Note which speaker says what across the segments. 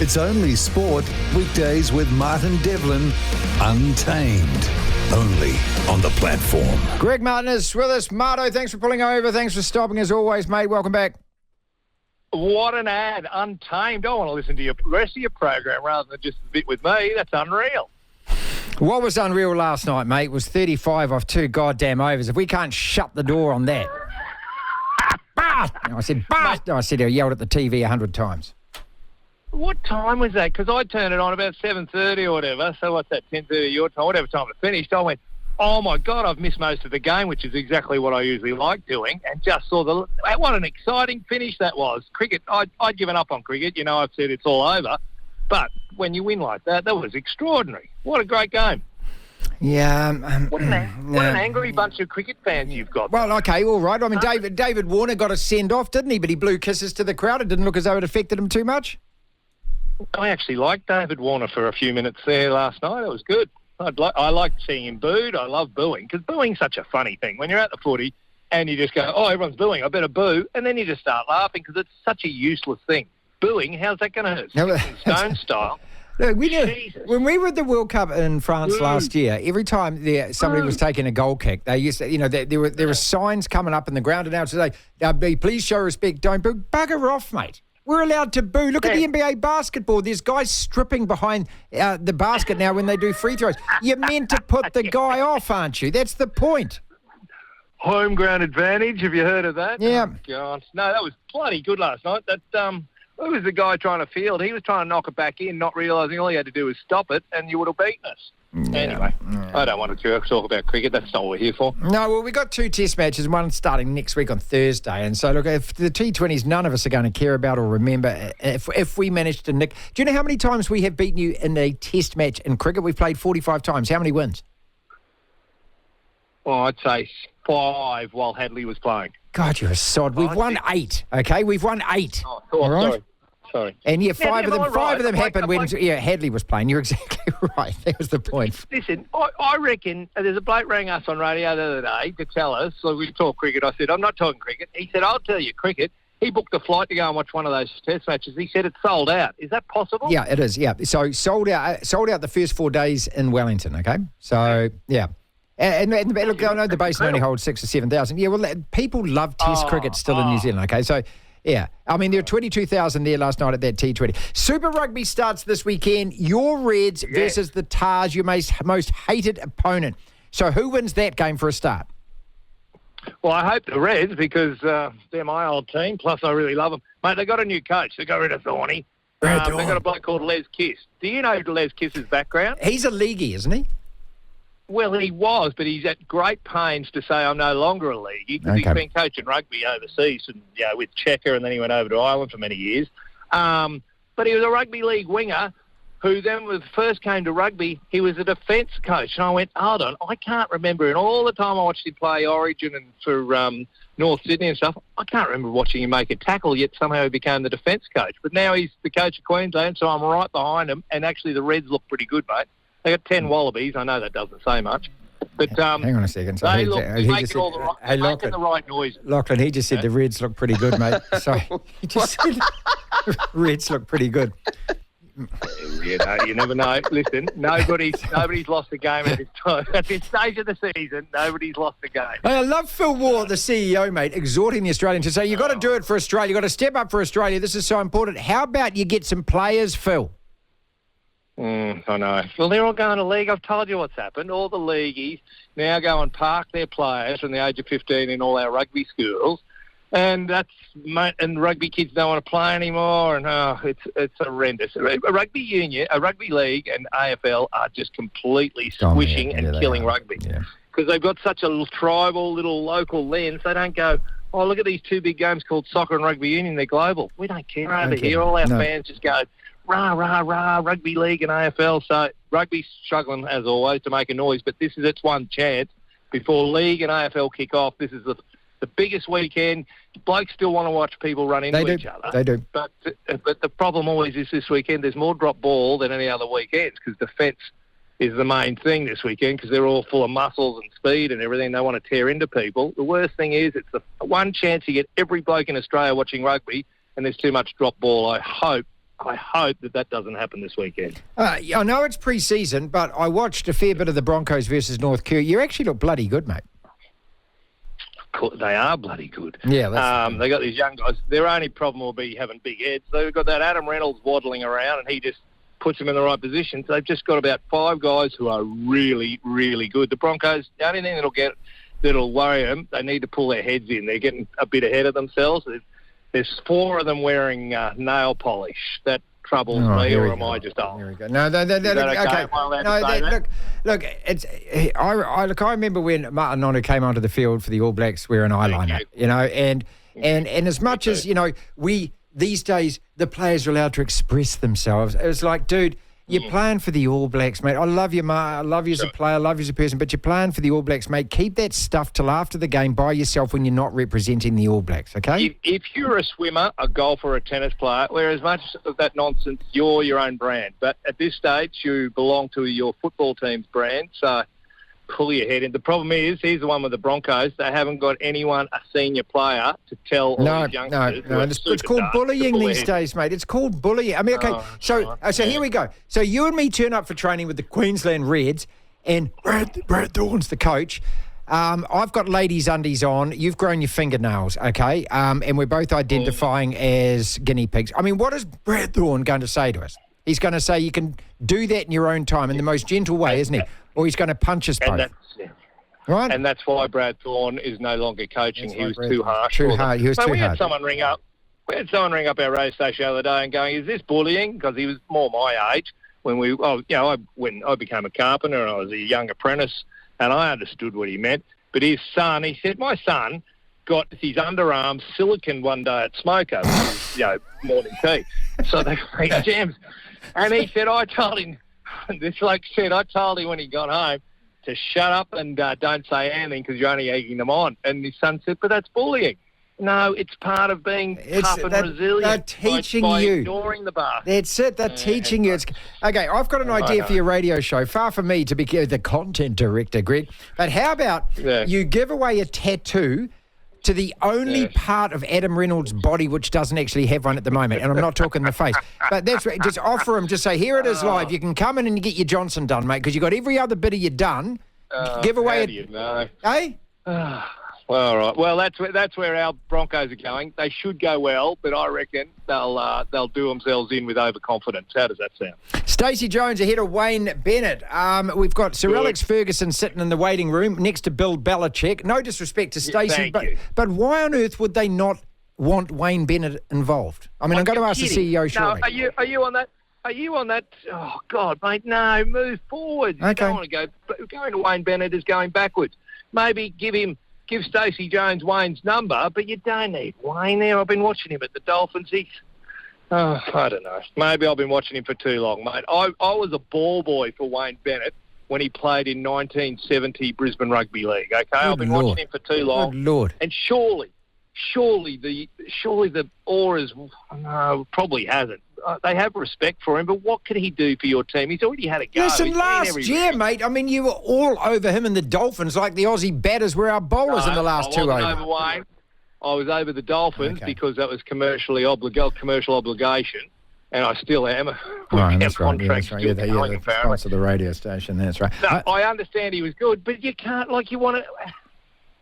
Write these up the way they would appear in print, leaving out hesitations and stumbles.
Speaker 1: It's Only Sport, weekdays with Martin Devlin, Untamed. Only on the platform.
Speaker 2: Greg Martin is with us. Marto, thanks for pulling over. Thanks for stopping as always, mate. Welcome back.
Speaker 3: What an ad. Untamed. I want to listen to the rest of your program rather than just a bit with me. That's unreal.
Speaker 2: What was unreal last night, mate, was 35 off 2 goddamn overs. If we can't shut the door on that. I said, I yelled at the TV 100 times.
Speaker 3: What time was that? Because I turned it on about 7:30 or whatever. So what's that, 10:30 your time, whatever time it finished. I went, oh, my God, I've missed most of the game, which is exactly what I usually like doing, and just saw what an exciting finish that was. Cricket, I'd given up on cricket. You know, I've said it's all over. But when you win like that, that was extraordinary. What a great game.
Speaker 2: Yeah.
Speaker 3: What an angry bunch of cricket fans you've got.
Speaker 2: Well, okay, all right. I mean, David Warner got a send-off, didn't he? But he blew kisses to the crowd. It didn't look as though it affected him too much.
Speaker 3: I actually liked David Warner for a few minutes there last night. It was good. I liked seeing him booed. I love booing because booing's such a funny thing. When you're at the footy and you just go, oh, everyone's booing, I better boo, and then you just start laughing because it's such a useless thing. Booing, how's that going to hurt?
Speaker 2: No,
Speaker 3: Stone style.
Speaker 2: Look, when we were at the World Cup in France last year, every time somebody was taking a goal kick, they used to, there were signs coming up in the ground and out to say, please show respect, don't boo. Bugger off, mate. We're allowed to boo. Look at the NBA basketball. There's guys stripping behind the basket now when they do free throws. You're meant to put the guy off, aren't you? That's the point.
Speaker 3: Home ground advantage. Have you heard of that?
Speaker 2: Yeah.
Speaker 3: Oh, God. No, that was bloody good last night. Who was the guy trying to field? He was trying to knock it back in, not realising all he had to do was stop it, and you would have beaten us. Yeah. Anyway, I don't want to talk about cricket. That's not what we're here for.
Speaker 2: No, well, we've got 2 test matches, one starting next week on Thursday. And so, look, if the T20s, none of us are going to care about or remember if we manage to nick. Do you know how many times we have beaten you in a test match in cricket? We've played 45 times. How many wins?
Speaker 3: Well, I'd say 5 while Hadley was playing.
Speaker 2: God, you're a sod. We've won 8, okay? We've won 8.
Speaker 3: Oh,
Speaker 2: all right?
Speaker 3: Sorry.
Speaker 2: And five of them happened when Hadley was playing. You're exactly right. That was the point.
Speaker 3: Listen, I reckon there's a bloke rang us on radio the other day to tell us, so we talk cricket. I said, I'm not talking cricket. He said, I'll tell you cricket. He booked a flight to go and watch one of those test matches. He said it's sold out. Is that possible?
Speaker 2: Yeah, it is, yeah. So sold out the first 4 days in Wellington, okay? So, yeah. And look, I know the basin only holds 6,000 or 7,000. Yeah, well, people love test cricket still in New Zealand, okay? So, yeah. I mean, there were 22,000 there last night at that T20. Super Rugby starts this weekend. Your Reds versus the Tars, your most hated opponent. So who wins that game for a start?
Speaker 3: Well, I hope the Reds because they're my old team, plus I really love them. Mate, they got a new coach. They got rid of Thorny. They got a bloke called Les Kiss. Do you know Les Kiss's background?
Speaker 2: He's a leaguey, isn't he?
Speaker 3: Well, he was, but he's at great pains to say I'm no longer a leaguey because he's been coaching rugby overseas and with Checker, and then he went over to Ireland for many years. But he was a rugby league winger who then first came to rugby, he was a defence coach. And I went, hold on, I can't remember. And all the time I watched him play Origin and for North Sydney and stuff, I can't remember watching him make a tackle, yet somehow he became the defence coach. But now he's the coach of Queensland, so I'm right behind him. And actually the Reds look pretty good, mate. They got 10 Wallabies. I know that doesn't say much. But
Speaker 2: hang on a second. So
Speaker 3: they making the right noise.
Speaker 2: Lachlan, he just said the Reds look pretty good, mate. Sorry. He just said Reds look pretty good.
Speaker 3: You never know. Listen, nobody's lost a game at this time. At this stage of the season, nobody's lost a game.
Speaker 2: I love Phil Ward, the CEO, mate, exhorting the Australians to say, you've got to do it for Australia. You've got to step up for Australia. This is so important. How about you get some players, Phil?
Speaker 3: I know. Well, they're all going to league. I've told you what's happened. All the leagueies now go and park their players from the age of 15 in all our rugby schools, and rugby kids don't want to play anymore. And it's horrendous. A rugby union, a rugby league, and AFL are just completely squishing and killing rugby because they've got such a tribal little local lens. They don't go, oh, look at these 2 big games called soccer and rugby union. They're global. We don't care over here. All our fans just go, rah, rah, rah, rugby league and AFL. So rugby's struggling, as always, to make a noise, but this is its one chance before league and AFL kick off. This is the biggest weekend. Blokes still want to watch people run into each other.
Speaker 2: They do.
Speaker 3: But the problem always is this weekend there's more drop ball than any other weekends because defence is the main thing this weekend because they're all full of muscles and speed and everything. They want to tear into people. The worst thing is it's the one chance you get every bloke in Australia watching rugby and there's too much drop ball. I I hope that doesn't happen this weekend.
Speaker 2: I know it's pre-season, but I watched a fair bit of the Broncos versus North Kerr. You actually look bloody good, mate.
Speaker 3: They are bloody good.
Speaker 2: Yeah,
Speaker 3: they got these young guys. Their only problem will be having big heads. They've got that Adam Reynolds waddling around, and he just puts them in the right position. So they've just got about 5 guys who are really, really good. The Broncos, the only thing that'll worry them, they need to pull their heads in. They're getting a bit ahead of themselves. There's 4 of them wearing nail polish. That troubles me, or am I just old?
Speaker 2: Here we go. No, okay. Look, it's I remember when Martin Nonu came onto the field for the All Blacks wearing eyeliner, and as much as these days the players are allowed to express themselves. It was like, dude, you're playing for the All Blacks, mate. I love you, I love you as a player, I love you as a person, but you're playing for the All Blacks, mate. Keep that stuff till after the game by yourself when you're not representing the All Blacks, okay?
Speaker 3: If you're a swimmer, a golfer, a tennis player, whereas much of that nonsense, you're your own brand. But at this stage, you belong to your football team's brand, so pull your head in. The problem is, here's the one with the Broncos, they haven't got anyone, a senior player, to tell all these youngsters.
Speaker 2: No, it's called bullying these days, mate. It's called bullying. I mean, okay, so here we go. So you and me turn up for training with the Queensland Reds, and Brad Thorne's the coach. I've got ladies' undies on. You've grown your fingernails, okay? And we're both identifying as guinea pigs. I mean, what is Brad Thorne going to say to us? He's going to say you can do that in your own time in the most gentle way, isn't he? Or he's going to punch us both. Right?
Speaker 3: And that's why Brad Thorne is no longer coaching. He was too harsh.
Speaker 2: He was too hard.
Speaker 3: We had someone ring up our radio station the other day and going, is this bullying? Because he was more my age when when I became a carpenter and I was a young apprentice, and I understood what he meant. But his son, he said, my son got his underarms siliconed one day at Smoker, which is, morning tea. So they got jams. And he said, I told him when he got home to shut up and don't say anything because you're only egging them on. And his son said, but that's bullying. No, it's part of being tough and resilient.
Speaker 2: They're teaching
Speaker 3: by
Speaker 2: you.
Speaker 3: Ignoring the bar.
Speaker 2: That's it. They're teaching you. Okay, I've got an idea for your radio show. Far from me to be the content director, Greg. But how about you give away a tattoo to the only part of Adam Reynolds' body which doesn't actually have one at the moment, and I'm not talking the face. But that's right. Just offer him, just say, here it is live. You can come in and get your Johnson done, mate, because you've got every other bit of you done. Give away
Speaker 3: Hey? Well, all right. Well, that's where our Broncos are going. They should go well, but I reckon they'll do themselves in with overconfidence. How does that sound?
Speaker 2: Stacey Jones ahead of Wayne Bennett. We've got Sir Alex Ferguson sitting in the waiting room next to Bill Belichick. No disrespect to Stacey, but why on earth would they not want Wayne Bennett involved? I mean, I'm going to ask the CEO shortly.
Speaker 3: No, are you on that? Are you on that? Oh, God, mate, no, move forward. You don't want to go. Going to Wayne Bennett is going backwards. Maybe give Stacey Jones Wayne's number, but you don't need Wayne there. I've been watching him at the Dolphins. I don't know. Maybe I've been watching him for too long, mate. I was a ball boy for Wayne Bennett when he played in 1970 Brisbane Rugby League, okay? I've been watching him for too long.
Speaker 2: Good Lord.
Speaker 3: And surely the Auras, no, probably hasn't. They have respect for him, but what can he do for your team? He's already had a go.
Speaker 2: Listen, last year, mate, I mean, you were all over him and the Dolphins like the Aussie batters were our bowlers in the last 2 overs.
Speaker 3: Over Wayne. I was over the Dolphins because that was commercial obligation, and I still am.
Speaker 2: That's right. Yeah, the sponsor of the radio station. That's right.
Speaker 3: No, I understand he was good, but you can't, you want to...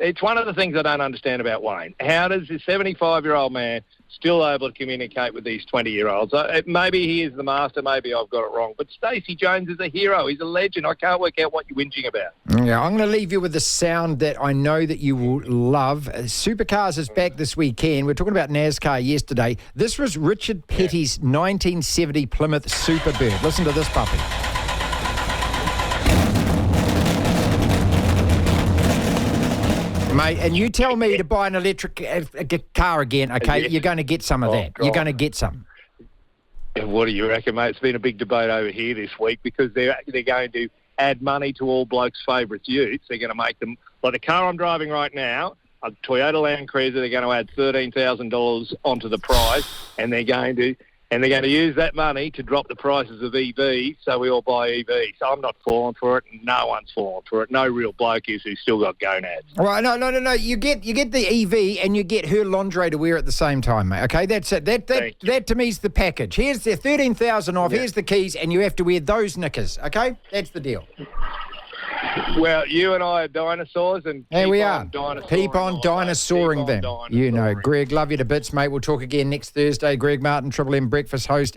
Speaker 3: It's one of the things I don't understand about Wayne. How does this 75-year-old man still able to communicate with these 20-year-olds? Maybe he is the master. Maybe I've got it wrong. But Stacey Jones is a hero. He's a legend. I can't work out what you're whinging about.
Speaker 2: Yeah, I'm going to leave you with the sound that I know that you will love. Supercars is back this weekend. We're talking about NASCAR yesterday. This was Richard Petty's 1970 Plymouth Superbird. Listen to this puppy. Mate, and you tell me to buy an electric car again, okay? You're going to get some of that. God. You're going to get some.
Speaker 3: What do you reckon, mate? It's been a big debate over here this week because they're going to add money to all blokes' favourite utes. They're going to make them, like the car I'm driving right now, a Toyota Land Cruiser, they're going to add $13,000 onto the price, and they're going to and they're going to use that money to drop the prices of EVs, so we all buy EVs. So I'm not falling for it, and no one's falling for it. No real bloke is who's still got gonads.
Speaker 2: All right, no. You get the EV and you get her lingerie to wear at the same time, mate. Okay, that's it. That to me is the package. Here's the 13,000 off. Yeah. Here's the keys, and you have to wear those knickers. Okay, that's the deal.
Speaker 3: Well, you and I are dinosaurs, and
Speaker 2: here we are.
Speaker 3: Keep on
Speaker 2: dinosauring them. You know, Greg, love you to bits, mate. We'll talk again next Thursday. Greg Martin, Triple M Breakfast host.